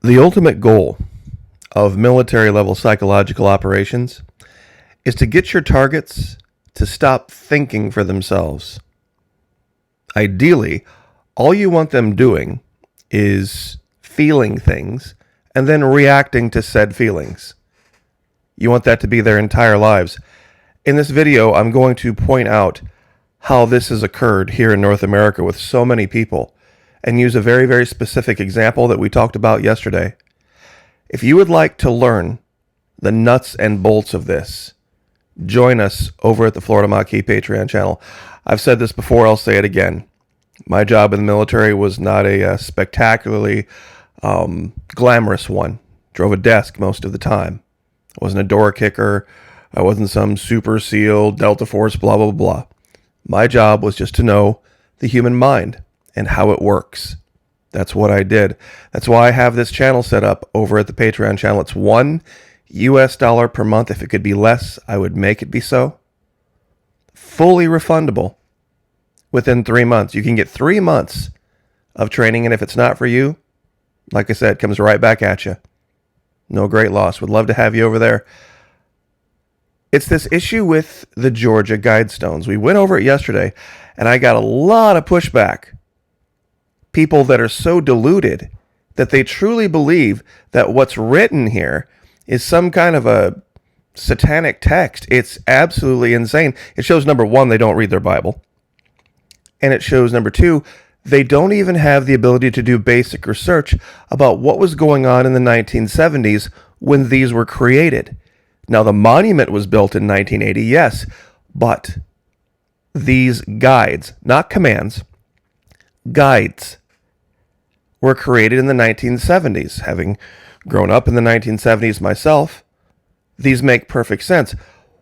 The ultimate goal of military-level psychological operations is to get your targets to stop thinking for themselves. Ideally, all you want them doing is feeling things and then reacting to said feelings. You want that to be their entire lives. In this video, I'm going to point out how this has occurred here in North America with so many people and use a very, very specific example that we talked about yesterday. If you would like to learn the nuts and bolts of this, join us over at the Florida Maquis Patreon channel. I've said this before, I'll say it again. My job in the military was not a spectacularly glamorous one. Drove a desk most of the time. I wasn't a door kicker. I wasn't some super SEAL, Delta Force, blah, blah, blah. My job was just to know the human mind and how it works. That's what I did. That's why I have this channel set up over at the Patreon channel. It's $1 per month. If it could be less, I would make it be so. Fully refundable within 3 months. You can get 3 months of training, and if it's not for you, like I said, it comes right back at you. No great loss. Would love to have you over there. It's this issue with the Georgia Guidestones. We went over it yesterday, and I got a lot of pushback. People that are so deluded that they truly believe that what's written here is some kind of a satanic text. It's absolutely insane. It shows, number one, they don't read their Bible. And it shows, number two, they don't even have the ability to do basic research about what was going on in the 1970s when these were created. Now, the monument was built in 1980, yes, but these guides, not commands, guides, were created in the 1970s. Having grown up in the 1970s myself, these make perfect sense.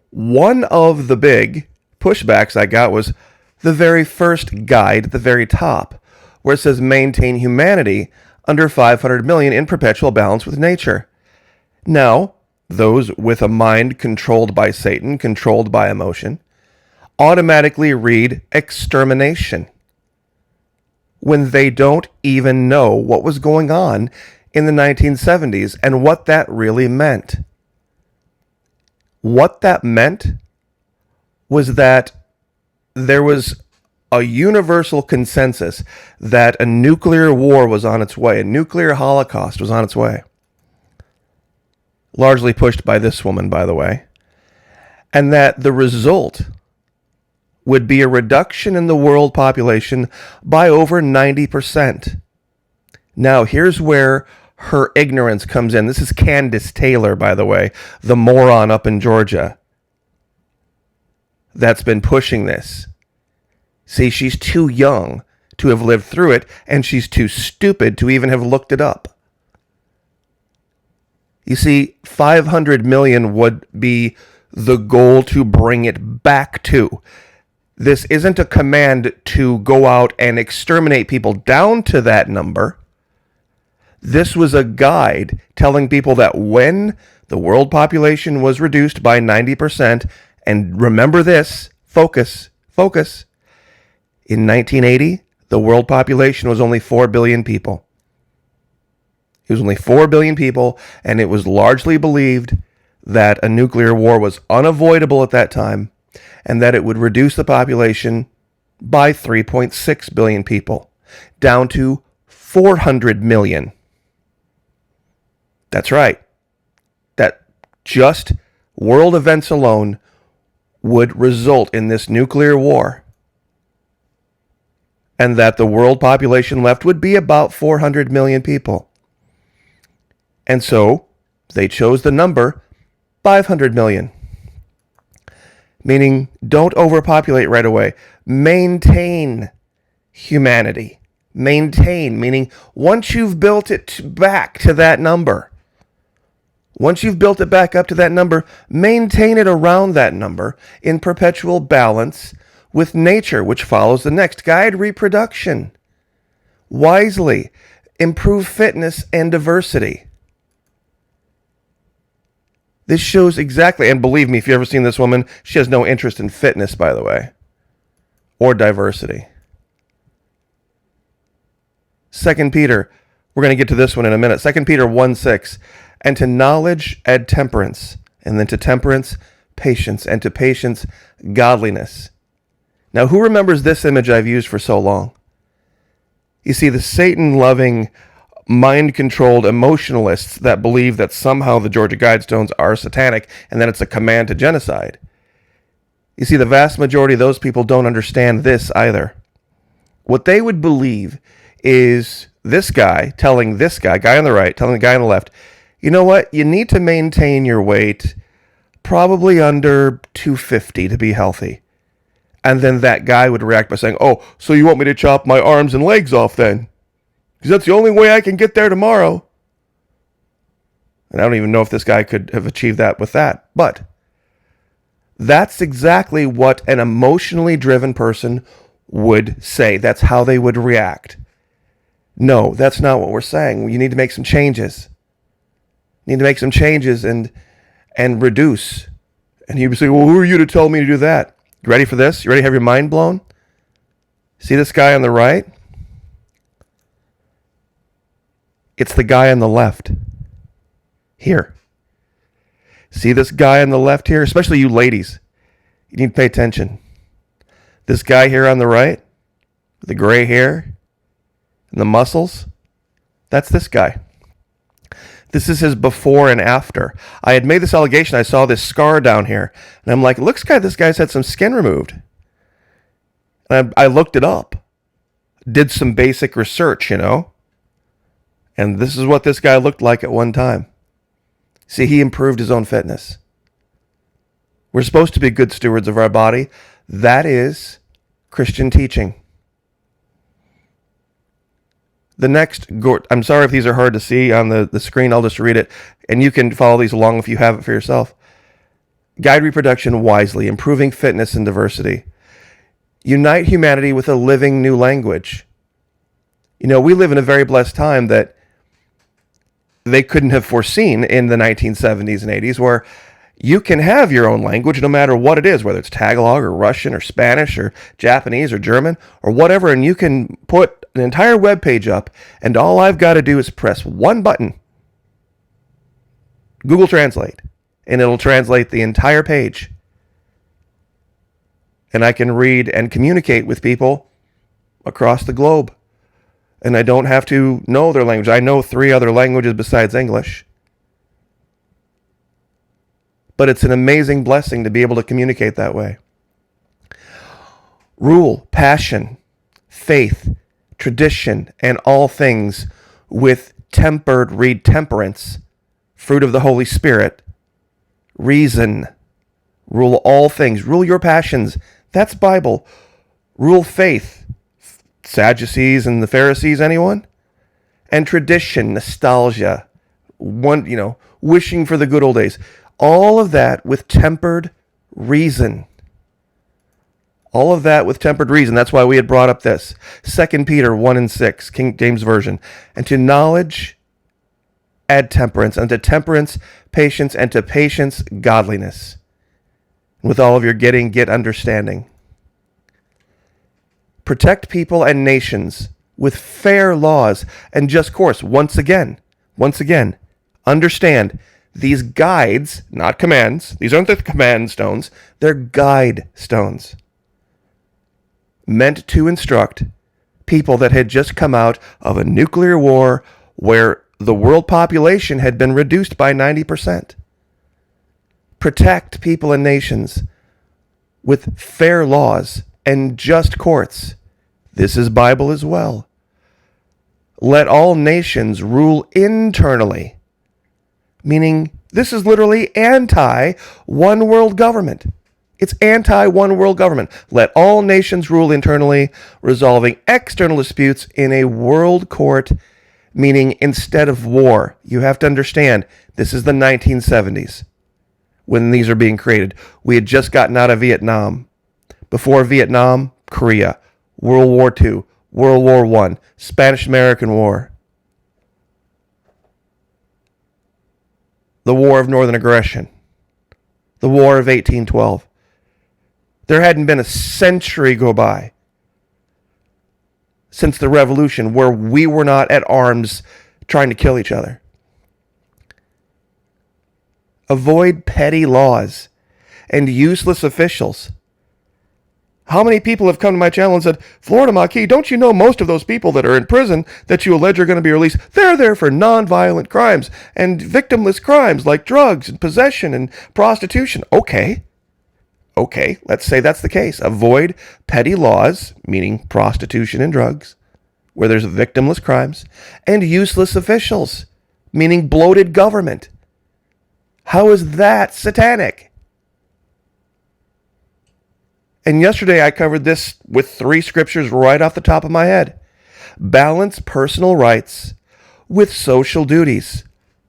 One of the big pushbacks I got was the very first guide at the very top, where it says maintain humanity under 500 million in perpetual balance with nature. Now, those with a mind controlled by Satan, controlled by emotion, automatically read extermination when they don't even know what was going on in the 1970s and what that really meant. What that meant was that there was a universal consensus that a nuclear war was on its way, a nuclear holocaust was on its way. Largely pushed by this woman, by the way. And that the result would be a reduction in the world population by over 90%. Now, here's where her ignorance comes in. This is Candace Taylor, by the way, the moron up in Georgia that's been pushing this. See, she's too young to have lived through it, and she's too stupid to even have looked it up. You see, 500 million would be the goal to bring it back to. This isn't a command to go out and exterminate people down to that number. This was a guide telling people that when the world population was reduced by 90%, and remember this, focus, in 1980, the world population was only 4 billion people. It was only 4 billion people, and it was largely believed that a nuclear war was unavoidable at that time, and that it would reduce the population by 3.6 billion people, down to 400 million. That's right. That just world events alone would result in this nuclear war, and that the world population left would be about 400 million people. And so they chose the number 500 million. Meaning, don't overpopulate right away. Maintain humanity. Maintain, meaning once you've built it back to that number, once you've built it back up to that number, maintain it around that number in perpetual balance with nature, which follows the next. Guide reproduction wisely. Improve fitness and diversity. This shows exactly, and believe me, if you've ever seen this woman, she has no interest in fitness, by the way, or diversity. 2 Peter We're going to get to this one in a minute. 2 Peter 1:6. And to knowledge add temperance, and then to temperance, patience, and to patience, godliness. Now, who remembers this image I've used for so long? You see, the Satan-loving, mind-controlled emotionalists that believe that somehow the Georgia Guidestones are satanic and that it's a command to genocide. You see, the vast majority of those people don't understand this either. What they would believe is this guy telling this guy on the right, telling the guy on the left, you know what, you need to maintain your weight probably under 250 to be healthy. And then that guy would react by saying, oh, so you want me to chop my arms and legs off then? Because that's the only way I can get there tomorrow. And I don't even know if this guy could have achieved that with that. But that's exactly what an emotionally driven person would say. That's how they would react. No, that's not what we're saying. You need to make some changes. You need to make some changes and reduce. And he would say, well, who are you to tell me to do that? You ready for this? You ready to have your mind blown? See this guy on the right? It's the guy on the left. Here. See this guy on the left here? Especially you ladies. You need to pay attention. This guy here on the right, with the gray hair and the muscles, that's this guy. This is his before and after. I had made this allegation. I saw this scar down here. And I'm like, it looks like this guy's had some skin removed. And I looked it up. Did some basic research, And this is what this guy looked like at one time. See, he improved his own fitness. We're supposed to be good stewards of our body. That is Christian teaching. The next, I'm sorry if these are hard to see on the screen. I'll just read it. And you can follow these along if you have it for yourself. Guide reproduction wisely, improving fitness and diversity. Unite humanity with a living new language. We live in a very blessed time that they couldn't have foreseen in the 1970s and 80s, where you can have your own language no matter what it is, whether it's Tagalog or Russian or Spanish or Japanese or German or whatever, and you can put an entire web page up, and all I've got to do is press one button, Google Translate, and it'll translate the entire page. And I can read and communicate with people across the globe. And I don't have to know their language. I know 3 other languages besides English. But it's an amazing blessing to be able to communicate that way. Rule, passion, faith, tradition, and all things with read temperance, fruit of the Holy Spirit, reason. Rule all things. Rule your passions. That's Bible. Rule faith. Sadducees and the Pharisees, anyone? And tradition, nostalgia, wishing for the good old days. All of that with tempered reason. All of that with tempered reason. That's why we had brought up this. 2 Peter 1:6, King James Version. And to knowledge add temperance, and to temperance patience, and to patience godliness. With all of your get understanding. Protect people and nations with fair laws and just course. Once again, understand these guides, not commands. These aren't the command stones. They're guide stones. Meant to instruct people that had just come out of a nuclear war where the world population had been reduced by 90%. Protect people and nations with fair laws and just courts. This is Bible as well. Let all nations rule internally, meaning this is literally anti-one world government. It's anti-one world government. Let all nations rule internally, resolving external disputes in a world court, meaning instead of war. You have to understand, this is the 1970s when these are being created. We had just gotten out of Vietnam. Before Vietnam, Korea. World War II, World War I, Spanish-American War, the War of Northern Aggression, the War of 1812. There hadn't been a century go by since the revolution where we were not at arms trying to kill each other. Avoid petty laws and useless officials. How many people have come to my channel and said, Florida Maquis, don't you know most of those people that are in prison that you allege are going to be released, they're there for non-violent crimes and victimless crimes like drugs and possession and prostitution. Okay, let's say that's the case. Avoid petty laws, meaning prostitution and drugs, where there's victimless crimes, and useless officials, meaning bloated government. How is that satanic? And yesterday I covered this with 3 scriptures right off the top of my head. Balance personal rights with social duties.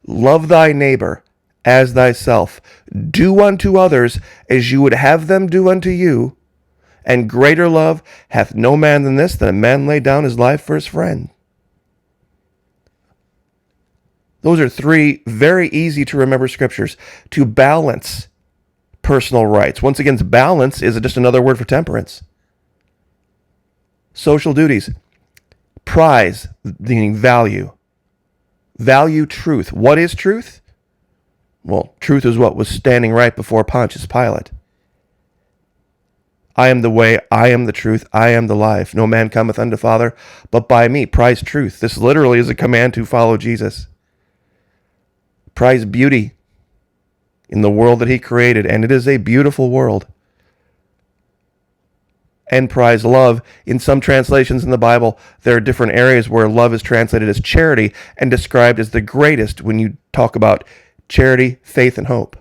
Love thy neighbor as thyself. Do unto others as you would have them do unto you. And greater love hath no man than this, than a man lay down his life for his friend. Those are 3 very easy to remember scriptures to balance personal rights. Once again, balance is just another word for temperance. Social duties. Prize, meaning value. Value truth. What is truth? Well, truth is what was standing right before Pontius Pilate. I am the way, I am the truth, I am the life. No man cometh unto Father but by me. Prize truth. This literally is a command to follow Jesus. Prize beauty in the world that he created, and it is a beautiful world. And prize love. In some translations in the Bible, there are different areas where love is translated as charity and described as the greatest when you talk about charity, faith, and hope.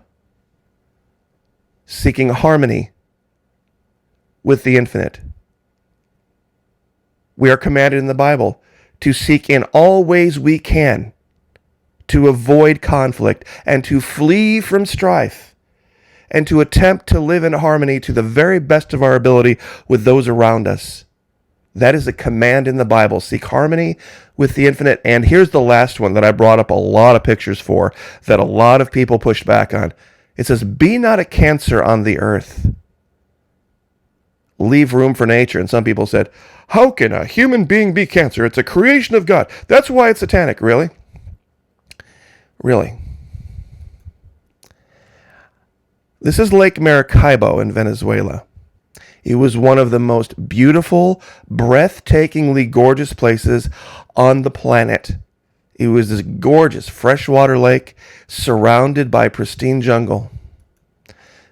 Seeking harmony with the infinite. We are commanded in the Bible to seek in all ways we can to avoid conflict and to flee from strife and to attempt to live in harmony to the very best of our ability with those around us. That is a command in the Bible. Seek harmony with the infinite. And here's the last one that I brought up a lot of pictures for that a lot of people pushed back on. It says, be not a cancer on the earth. Leave room for nature. And some people said, how can a human being be cancer? It's a creation of God. That's why it's satanic. Really? Really? This is Lake Maracaibo in Venezuela. It was one of the most beautiful, breathtakingly gorgeous places on the planet. It was this gorgeous freshwater lake surrounded by pristine jungle.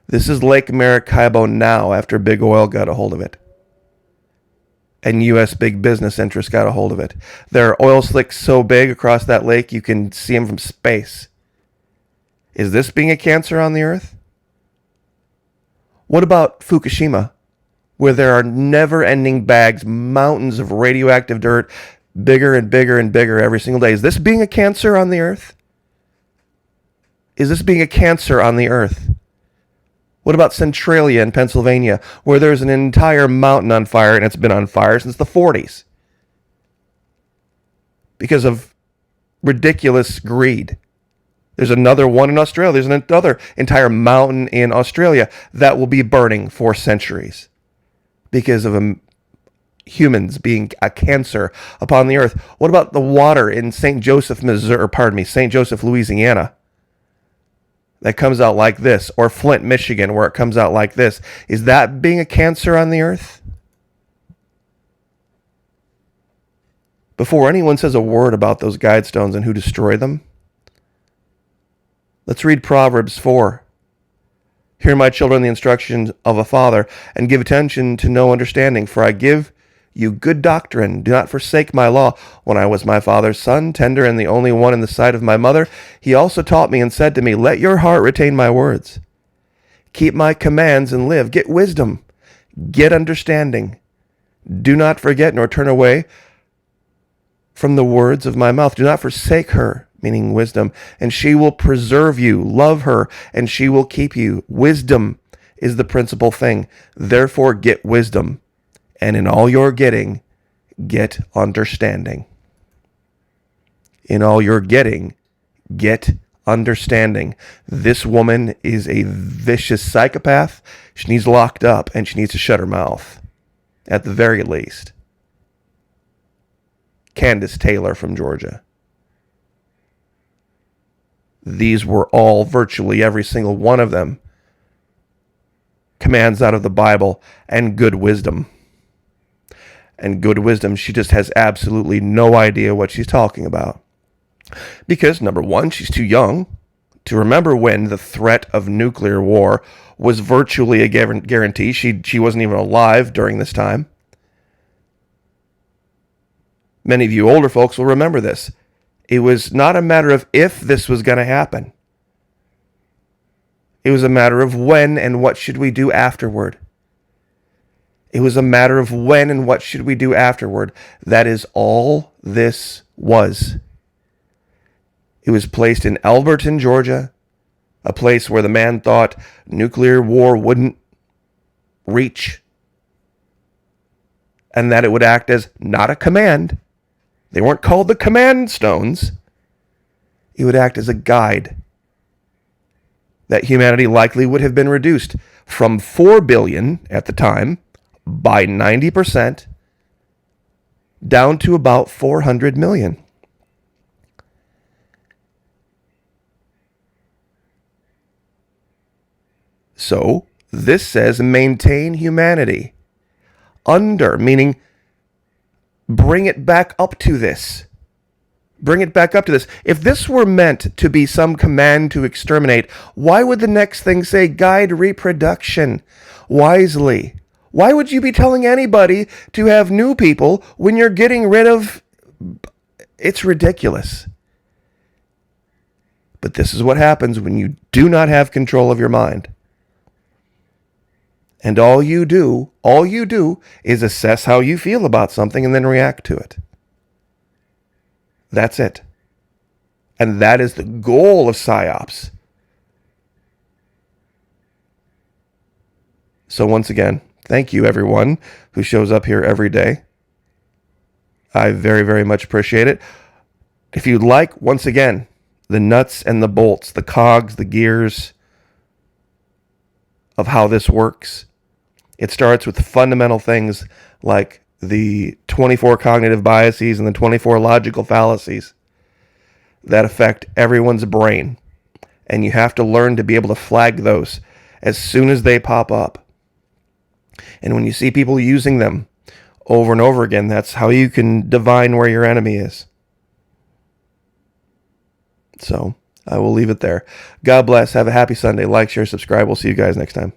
This is Lake Maracaibo now after Big Oil got a hold of it. And U.S. big business interests got a hold of it. There are oil slicks so big across that lake you can see them from space. Is this being a cancer on the earth? What about Fukushima, where there are never-ending bags, mountains of radioactive dirt, bigger and bigger and bigger every single day? Is this being a cancer on the earth? Is this being a cancer on the earth? What about Centralia in Pennsylvania, where there's an entire mountain on fire, and it's been on fire since the 40s because of ridiculous greed? There's another one in Australia. There's another entire mountain in Australia that will be burning for centuries because of humans being a cancer upon the earth. What about the water in St. Joseph, St. Joseph, Louisiana? That comes out like this, or Flint, Michigan, where it comes out like this. Is that being a cancer on the earth? Before anyone says a word about those guide stones and who destroyed them, let's read Proverbs 4. Hear, my children, the instructions of a father, and give attention to no understanding, for I give you good doctrine. Do not forsake my law. When I was my father's son, tender and the only one in the sight of my mother, he also taught me and said to me, let your heart retain my words. Keep my commands and live. Get wisdom. Get understanding. Do not forget nor turn away from the words of my mouth. Do not forsake her, meaning wisdom, and she will preserve you. Love her, and she will keep you. Wisdom is the principal thing. Therefore, get wisdom. And in all your getting, get understanding. In all your getting, get understanding. This woman is a vicious psychopath. She needs locked up, and she needs to shut her mouth, at the very least. Candace Taylor from Georgia. These were all, virtually every single one of them, commands out of the Bible and good wisdom. And good wisdom, she just has absolutely no idea what she's talking about. Because, number one, she's too young to remember when the threat of nuclear war was virtually a guarantee. She wasn't even alive during this time. Many of you older folks will remember this. It was not a matter of if this was going to happen. It was a matter of when and what should we do afterward. It was a matter of when and what should we do afterward. That is all this was. It was placed in Alberton, Georgia, a place where the man thought nuclear war wouldn't reach, and that it would act as not a command. They weren't called the command stones. It would act as a guide. That humanity likely would have been reduced from 4 billion at the time by 90% down to about 400 million. So, this says maintain humanity. Under, meaning bring it back up to this. Bring it back up to this. If this were meant to be some command to exterminate, why would the next thing say guide reproduction wisely? Why would you be telling anybody to have new people when you're getting rid of... It's ridiculous. But this is what happens when you do not have control of your mind. And all you do is assess how you feel about something and then react to it. That's it. And that is the goal of PSYOPs. So once again, thank you everyone who shows up here every day. I very, very much appreciate it. If you'd like, once again, the nuts and the bolts, the cogs, the gears of how this works, it starts with fundamental things like the 24 cognitive biases and the 24 logical fallacies that affect everyone's brain. And you have to learn to be able to flag those as soon as they pop up. And when you see people using them over and over again, that's how you can divine where your enemy is. So I will leave it there. God bless. Have a happy Sunday. Like, share, subscribe. We'll see you guys next time.